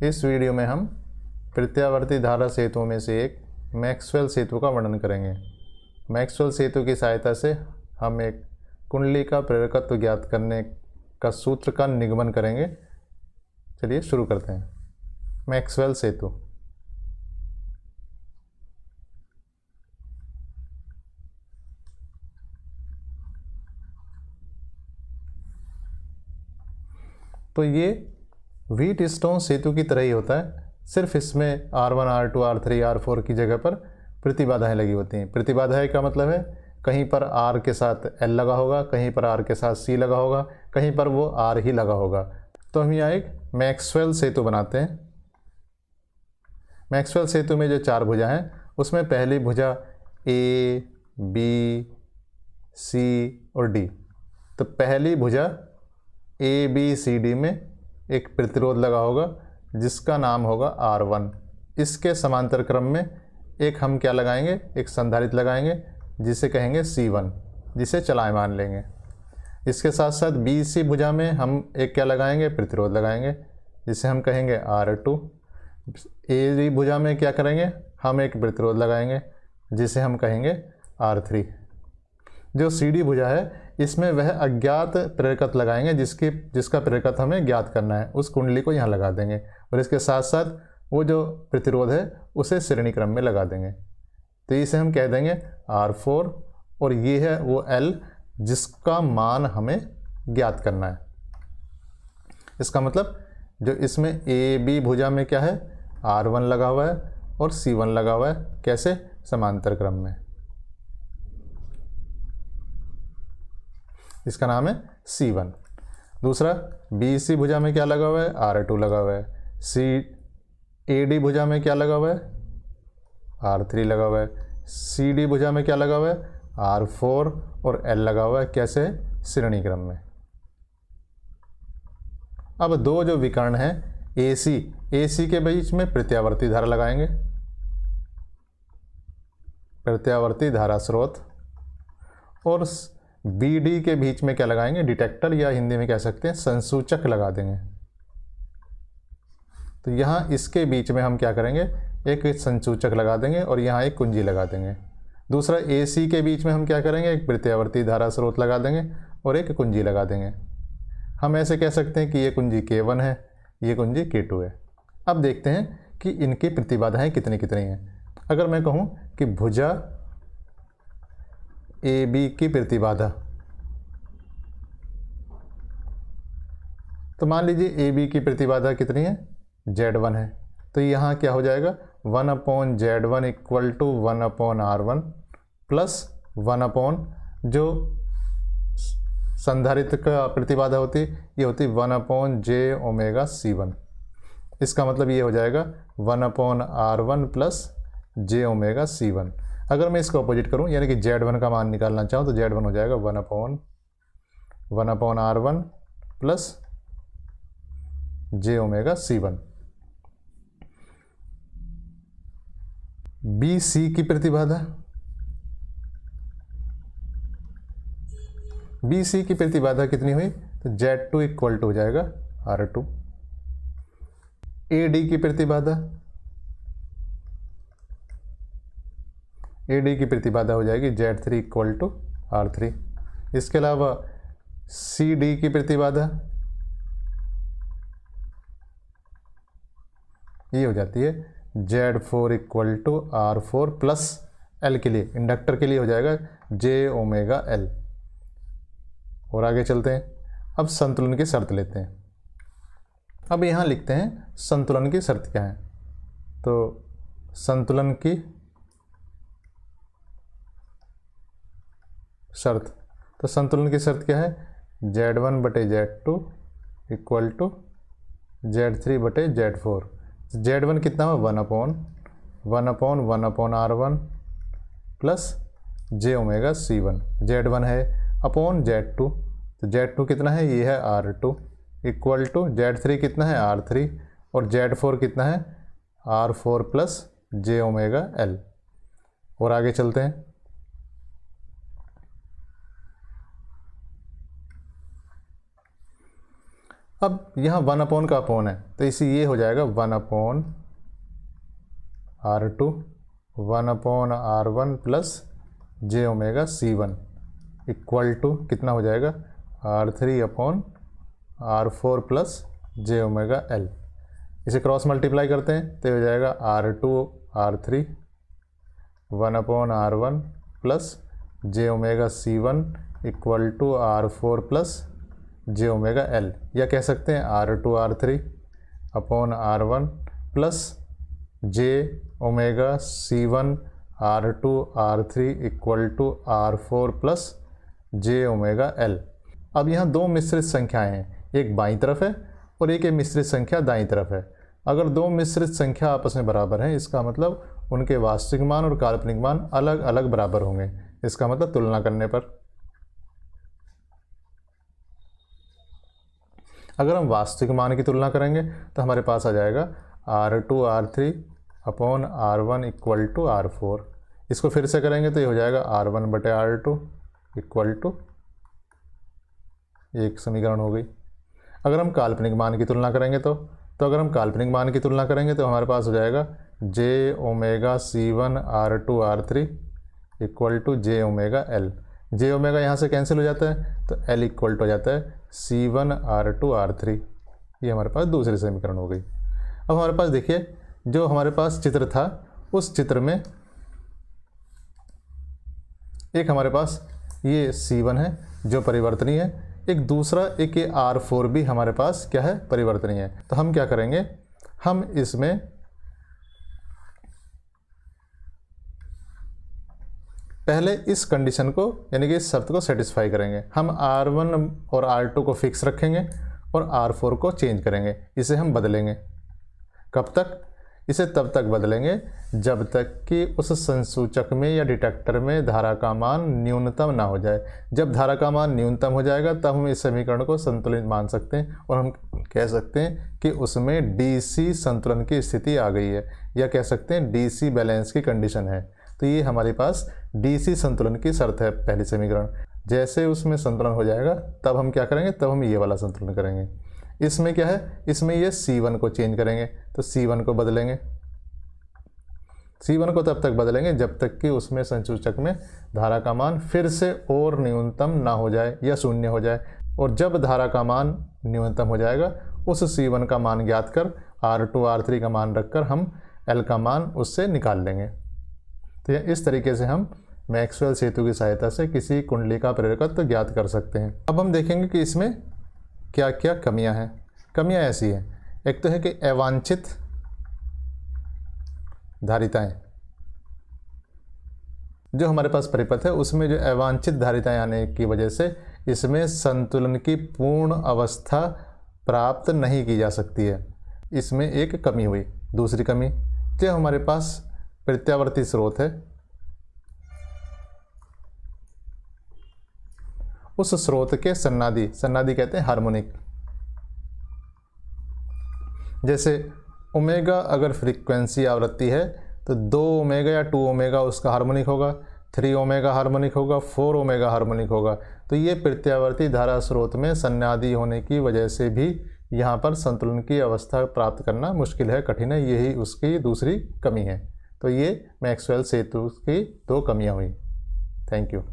इस वीडियो में हम प्रत्यावर्ती धारा सेतुओं में से एक मैक्सवेल सेतु का वर्णन करेंगे। मैक्सवेल सेतु की सहायता से हम एक कुंडली का प्रेरकत्व ज्ञात करने का सूत्र का निगमन करेंगे। चलिए शुरू करते हैं। मैक्सवेल सेतु। तो ये व्हीटस्टोन सेतु की तरह ही होता है, सिर्फ इसमें R1, R2, R3, R4 की जगह पर प्रतिबाधाएं लगी होती हैं। प्रतिबाधाएं का मतलब है कहीं पर R के साथ L लगा होगा, कहीं पर R के साथ C लगा होगा, कहीं पर वो R ही लगा होगा। तो हम यहाँ एक मैक्सवेल सेतु बनाते हैं। मैक्सवेल सेतु में जो चार भुजा हैं उसमें पहली भुजा A, B, C और D। तो पहली भुजा ABCD में एक प्रतिरोध लगा होगा जिसका नाम होगा R1। इसके समांतर क्रम में एक हम क्या लगाएंगे, एक संधारित्र लगाएंगे जिसे कहेंगे C1, जिसे चलायमान लेंगे। इसके साथ साथ BC भुजा में हम एक क्या लगाएंगे, प्रतिरोध लगाएंगे जिसे हम कहेंगे R2। AD भुजा में क्या करेंगे, हम एक प्रतिरोध लगाएंगे जिसे हम कहेंगे R3। जो CD भुजा है इसमें वह अज्ञात प्रेरकत्व लगाएंगे जिसका प्रेरकत्व हमें ज्ञात करना है। उस कुंडली को यहाँ लगा देंगे और इसके साथ साथ वो जो प्रतिरोध है उसे श्रेणी क्रम में लगा देंगे। तो इसे हम कह देंगे R4 और ये है वो L जिसका मान हमें ज्ञात करना है। इसका मतलब जो इसमें AB भुजा में क्या है, R1 लगा हुआ है और C1 लगा हुआ है। कैसे? समांतर क्रम में। इसका नाम है C1। दूसरा BC भुजा में क्या लगा हुआ है, R2 लगा हुआ है। AD भुजा में क्या लगा हुआ है, R3 लगा हुआ है। CD भुजा में क्या लगा हुआ है, R4 और L लगा हुआ है। कैसे? श्रेणी क्रम में। अब दो जो विकर्ण हैं AC के बीच में प्रत्यावर्ती धारा लगाएंगे, प्रत्यावर्ती धारा स्रोत। और BD के बीच में क्या लगाएंगे, डिटेक्टर, या हिंदी में कह सकते हैं संसूचक लगा देंगे। तो यहाँ इसके बीच में हम क्या करेंगे, एक संसूचक लगा देंगे और यहाँ एक कुंजी लगा देंगे। दूसरा AC के बीच में हम क्या करेंगे, एक प्रत्यावर्ती धारा स्रोत लगा देंगे और एक कुंजी लगा देंगे। हम ऐसे कह सकते हैं कि ये कुंजी K1 है, ये कुंजी K2 है। अब देखते हैं कि इनकी प्रतिबाधाएं कितनी कितनी हैं। अगर मैं कहूँ कि भुजा AB की प्रतिबाधा, तो मान लीजिए AB की प्रतिबाधा कितनी है, Z1 है। तो यहाँ क्या हो जाएगा, 1/Z1 equal to 1/R1 plus 1 जो संधारित्र का प्रतिबाधा होती है ये होती 1/jωC1। इसका मतलब ये हो जाएगा 1/R1 प्लस jωC1। अगर मैं इसका अपोजिट करूं यानी कि Z1 का मान निकालना चाहूँ तो Z1 हो जाएगा 1/R1 प्लस jωC1। BC की प्रतिबाधा, BC की प्रतिबाधा कितनी हुई, तो Z2 इक्वल टू हो जाएगा R2। AD की प्रतिबाधा, AD की प्रतिबाधा हो जाएगी Z3 इक्वल टू R3। इसके अलावा CD की प्रतिबाधा ये हो जाती है Z4 equal to R4 plus L के लिए, इंडक्टर के लिए हो जाएगा jωL। और आगे चलते हैं। अब संतुलन की शर्त लेते हैं। अब यहाँ लिखते हैं संतुलन की शर्त क्या है। तो संतुलन की शर्त, तो संतुलन की शर्त क्या है, Z1/Z2 equal to Z3/Z4। Z1 कितना हुआ, 1/1/1/R1 प्लस jωC1। Z1 है अपॉन Z2, तो Z2 कितना है, ये है R2 इक्वल टू Z3 कितना है, R3 और Z4 कितना है, R4 प्लस jωL। और आगे चलते हैं। अब यहाँ 1 अपॉन का अपॉन है, तो इसी ये हो जाएगा 1 upon R2 1 upon R1 plus j omega C1 equal to कितना हो जाएगा R3 upon R4 plus j omega L। इसे क्रॉस मल्टीप्लाई करते हैं तो हो जाएगा R2 R3 1 upon R1 plus j omega C1 equal to R4 plus j omega L, या कह सकते हैं R2 R3 upon R1 plus j omega C1 R2 R3 equal to R4 plus j omega L। अब यहाँ दो मिश्रित संख्याएं हैं, एक बाईं तरफ है और एक मिश्रित संख्या दाईं तरफ है। अगर दो मिश्रित संख्या आपस में बराबर हैं, इसका मतलब उनके वास्तविक मान और काल्पनिक मान अलग अलग बराबर होंगे। इसका मतलब तुलना करने पर अगर हम वास्तविक मान की तुलना करेंगे तो हमारे पास आ जाएगा R2 R3 upon R1 equal to R4। इसको फिर से करेंगे तो ये हो जाएगा R1 बटे R2 इक्वल टू, एक समीकरण हो गई। अगर हम काल्पनिक मान की तुलना करेंगे तो अगर हम काल्पनिक मान की तुलना करेंगे तो हमारे पास हो जाएगा J omega C1 R2 R3 equal to J omega L। J omega यहाँ से कैंसिल हो जाता है तो L इक्वल टू हो जाता है C1 R2 R3। ये हमारे पास दूसरी समीकरण हो गई। अब हमारे पास देखिए जो हमारे पास चित्र था, उस चित्र में एक हमारे पास ये C1 है जो परिवर्तनीय है, एक दूसरा एक ये R4 भी हमारे पास क्या है, परिवर्तनीय है। तो हम क्या करेंगे, हम इसमें पहले इस कंडीशन को यानी कि इस शर्त को सेटिस्फाई करेंगे। हम R1 और R2 को फिक्स रखेंगे और R4 को चेंज करेंगे। इसे हम बदलेंगे। कब तक? इसे तब तक बदलेंगे जब तक कि उस संसूचक में या डिटेक्टर में धारा का मान न्यूनतम ना हो जाए। जब धारा का मान न्यूनतम हो जाएगा तब हम इस समीकरण को संतुलित मान सकते हैं और हम कह सकते हैं कि उसमें डीसी संतुलन की स्थिति आ गई है, या कह सकते हैं डीसी बैलेंस की कंडीशन है। तो ये हमारे पास डीसी संतुलन की शर्त है पहली समीकरण। जैसे उसमें संतुलन हो जाएगा तब हम क्या करेंगे, तब हम ये वाला संतुलन करेंगे। इसमें क्या है, इसमें ये C1 को चेंज करेंगे, तो C1 को बदलेंगे। C1 को तब तक बदलेंगे जब तक कि उसमें संसूचक में धारा का मान फिर से और न्यूनतम ना हो जाए या शून्य हो जाए। और जब धारा का मान न्यूनतम हो जाएगा उस C1 का मान ज्ञात कर R2 R3 का मान रखकर हम L का मान उससे निकाल लेंगे। तो इस तरीके से हम मैक्सवेल सेतु की सहायता से किसी कुंडली का प्रेरकत्व ज्ञात कर सकते हैं। अब हम देखेंगे कि इसमें क्या क्या कमियां हैं। कमियां ऐसी हैं, एक तो है कि अवांछित धारिताएं, जो हमारे पास परिपथ है उसमें जो अवांछित धारिताएं आने की वजह से इसमें संतुलन की पूर्ण अवस्था प्राप्त नहीं की जा सकती है। इसमें एक कमी हुई। दूसरी कमी, जो हमारे पास प्रत्यावर्ती स्रोत है, उस स्रोत के सन्नादी कहते हैं हार्मोनिक। जैसे ओमेगा अगर फ्रीक्वेंसी आवृत्ति है तो 2 ओमेगा या 2 ओमेगा उसका हार्मोनिक होगा, 3 ओमेगा हार्मोनिक होगा, 4 ओमेगा हार्मोनिक होगा। तो ये प्रत्यावर्ती धारा स्रोत में सन्नादी होने की वजह से भी यहाँ पर संतुलन की अवस्था प्राप्त करना मुश्किल है, कठिन है। यही उसकी दूसरी कमी है। तो ये मैक्सवेल सेतु की 2 कमियाँ हुई। Thank you.